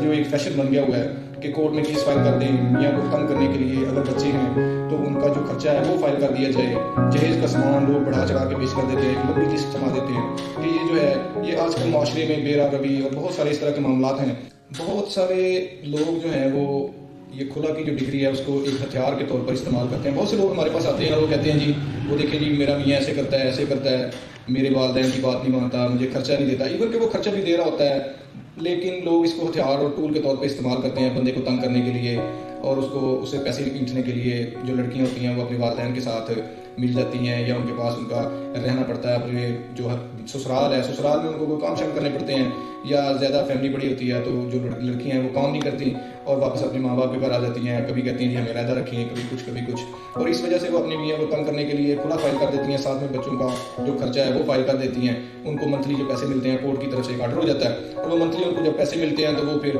جو ایک فیشن بن گیا ہوا ہے کہ کورٹ میں کیس فائل کر دیں، میاں کو تنگ کرنے کے لیے اگر بچے ہیں تو ان کا جو خرچہ ہے وہ فائل کر دیا جائے، جہیز کا سامان لوگ بڑھا چڑھا کے پیش کر دیتے ہیں، لمبی لسٹ جما دیتے ہیں کہ یہ جو ہے یہ آج کل معاشرے میں بے روی اور بہت سارے اس طرح کے معاملات ہیں۔ بہت سارے لوگ جو ہیں وہ یہ کھلا کی جو ڈگری ہے اس کو ایک ہتھیار کے طور پر استعمال کرتے ہیں۔ بہت سے لوگ ہمارے پاس آتے ہیں اور وہ کہتے ہیں جی وہ دیکھیں جی میرا میاں ایسے کرتا ہے، میرے والدین کی بات نہیں مانتا، مجھے خرچہ نہیں دیتا، ایون کہ وہ خرچہ بھی دے رہا ہوتا ہے لیکن لوگ اس کو ہتھیار اور ٹول کے طور پہ استعمال کرتے ہیں بندے کو تنگ کرنے کے لیے اور اسے پیسے اینٹھنے کے لیے۔ جو لڑکیاں ہوتی ہیں وہ اپنے والدین کے ساتھ مل جاتی ہیں یا ان کے پاس ان کا رہنا پڑتا ہے، اپنے جو سسرال ہے سسرال میں ان کو کوئی کام شام کرنے پڑتے ہیں، یا زیادہ فیملی بڑی ہوتی ہے تو جو لڑکیاں ہیں وہ کام نہیں کرتی اور واپس اپنے ماں باپ کے گھر آ جاتی ہیں، کبھی کہتی ہیں جی ہمیں علیحدہ رکھیں، کبھی کچھ، اور اس وجہ سے وہ اپنی میاں کو تنگ کرنے کے لیے کھلا فائل کر دیتی ہیں، ساتھ میں بچوں کا جو خرچہ ہے وہ فائل کر دیتی ہیں۔ ان کو منتھلی جو پیسے ملتے ہیں کورٹ کی طرف سے ایک آرڈر ہو جاتا ہے اور وہ منتھلی ان کو جب پیسے ملتے ہیں تو وہ پھر